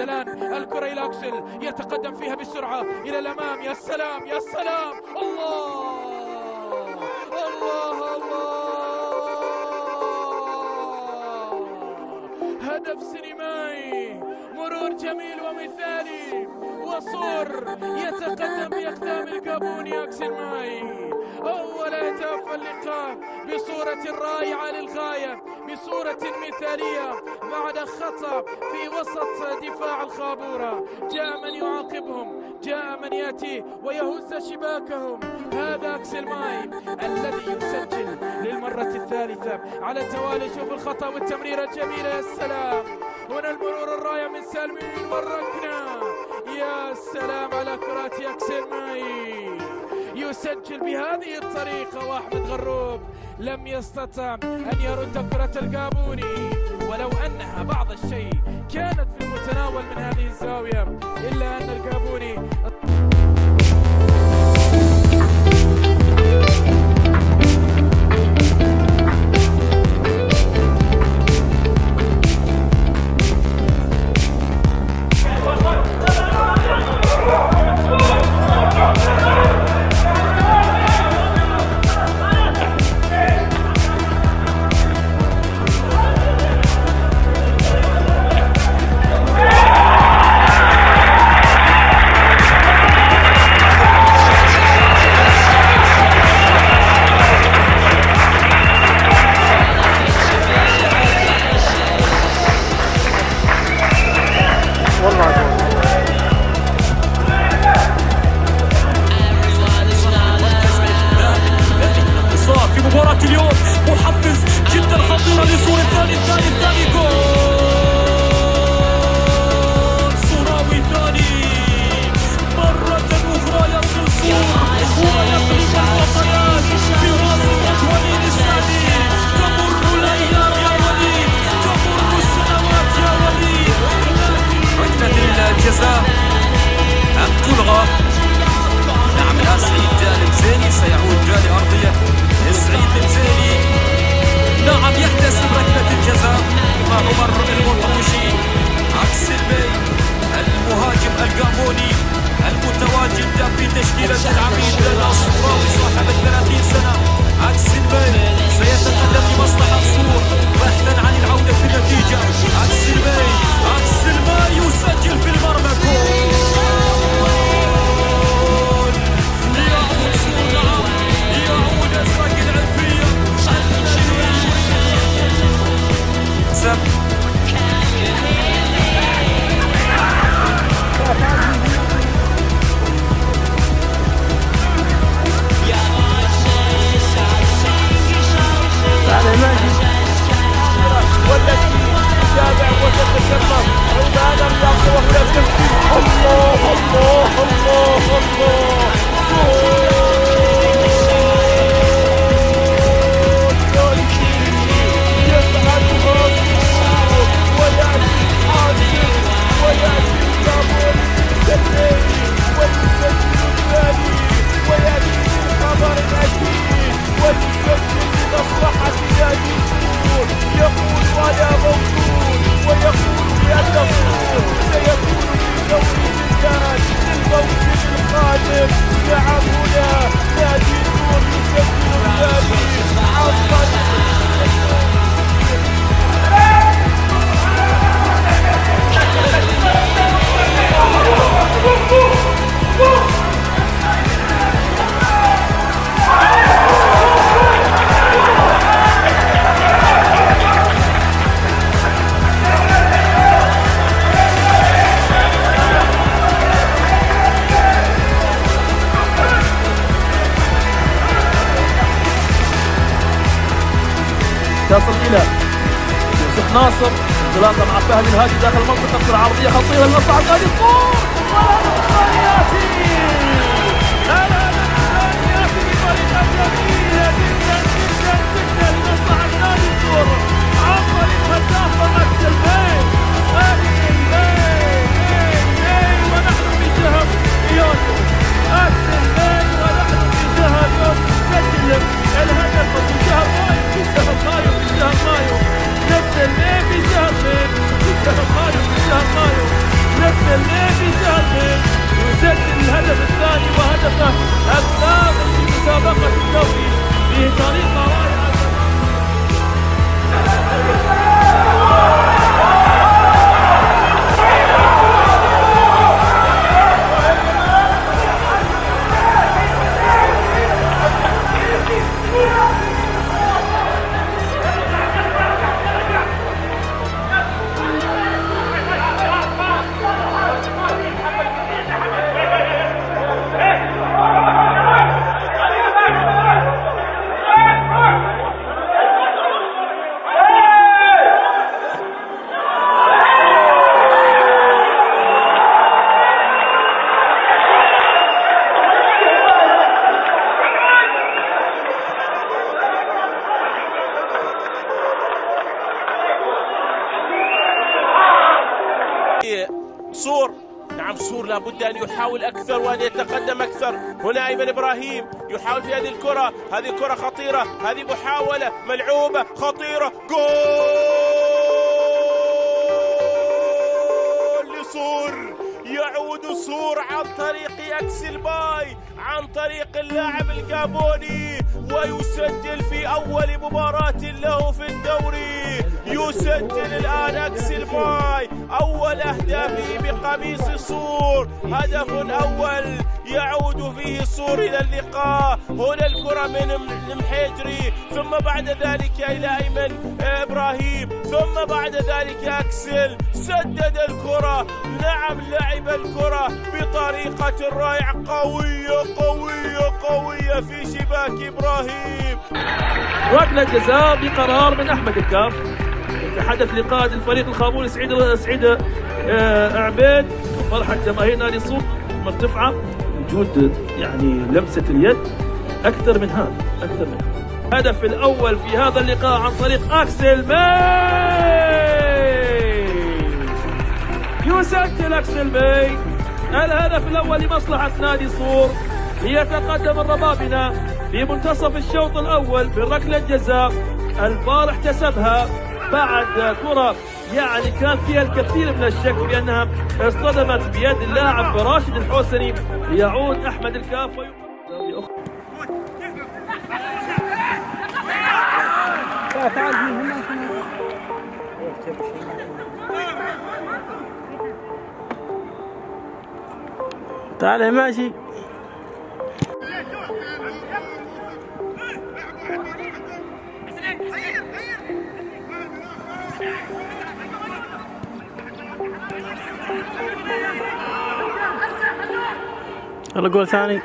الآن الكرة إلى أكسل، يتقدم فيها بسرعة إلى الأمام. يا سلام يا سلام، الله الله الله، هدف سينمائي، مرور جميل ومثالي، وصور يتقدم بأقدام الجابوني أكسل ماي. أول أهداف اللقاء بصورة رائعة للغاية، بصورة مثالية، بعد خطأ في وسط دفاع الخابورة. جاء من يعاقبهم، جاء من يأتي ويهز شباكهم. هذا أكسل ماي الذي يسجل للمرة الثالثة على التوالي. شوف الخطأ والتمريرة الجميلة، يا سلام. هنا المرور الرائع من سالمين والركنة، يا سلام على كرات أكسل ماي. يسجل بهذه الطريقة، وأحمد غروب لم يستطع أن يرد كرة الجابوني، ولو أنها بعض الشيء كانت في المتناول من هذه الزاوية، إلا أن الجابوني اليوم محفز جدا خطيرة لصورة الثاني جول صوراوي ثاني مرة أخرى يصل صور ويقلب الوطنات في راس وليد السعدي. تمر الأيام يا وليد، تمر السنوات يا وليد. ركلة الجزاء أم تلغى؟ نعم، الآن سعيد المزيني سيعود لأرضية سعيد المزيني. نعم، يحتسب ركلة الجزاء مع عمر المرطوشي. أكسل ماي المهاجم الجابوني المتواجد في تشكيلة العميد الصوراوي صاحب 30 سنة. أكسل ماي سيتقدم لمصلحة صور بحثا عن العودة في النتيجة. أكسل ماي يسجل في المرمى جول. يعود صور، نعم يعود أسرق العرفية سم. والتي تتابع وتتشرف عماد الرياض وهو التمثيل. الله الله الله الله، يقول ولا موجود، ويقول بأن الصور سيكون في دوري الجدال للموسم القادم. نعم، هنا نادي النور يسجل الثاني عن تصل إلى يوسف ناصر، انطلاقه مع فهد الهادي داخل المنطقة العرضية خطيرة لمصلحة نادي الصور. الهدف الثاني يأتي بطريقة جميلة جدا جدا جدا لمصلحة نادي الصور عن طريق هدافه أكسل ماي. ونحن في شهر يونيو، أكسل ماي ونحن في شهر يونيو نسجل الهدف في شهر مايو، في شهر مايو، في شهر مايو، نسجل في شهر مايو. مايو نفس الليبي سهل يسجل الهدف الثاني وهدفه الثامن في مسابقة الدوري بطريقة رائعة. صور، نعم صور لابد أن يحاول أكثر وأن يتقدم أكثر. هنا أيمن إبراهيم يحاول في هذه الكرة، هذه كرة خطيرة، هذه محاولة ملعوبة خطيرة، جول لصور. يعود صور عن طريق أكسل باي، عن طريق اللاعب الجابوني، ويسجل في أول مباراة له في الدوري. يسجل الآن أكسل باي أول أهدافه بقميص صور، هدف أول يعود فيه صور إلى اللقاء. هنا الكرة من المحيجري، ثم بعد ذلك إلى أيمن إبراهيم، ثم بعد ذلك أكسل سدد الكرة. نعم لعب الكرة بطريقة رائعة، قوية قوية قوية في شباك إبراهيم. ركلة جزاء بقرار من أحمد الكاف. يتحدث لقائد الفريق الخامولي سعيد عبيد. فرحة جماهير نادي صور مرتفعة، وجود يعني لمسة اليد أكثر من هذا، أكثر من هذا. الهدف الأول في هذا اللقاء عن طريق أكسل باي. يسجل أكسل باي الهدف الأول لمصلحة نادي صور. ليتقدم الربابنة في منتصف الشوط الأول بركلة جزاء. البارح احتسبها بعد كرة يعني كان فيها الكثير من الشك بأنها اصطدمت بيد اللاعب راشد الحوسني. يعود أحمد الكاف تعال ماشي. يلا جول ثاني.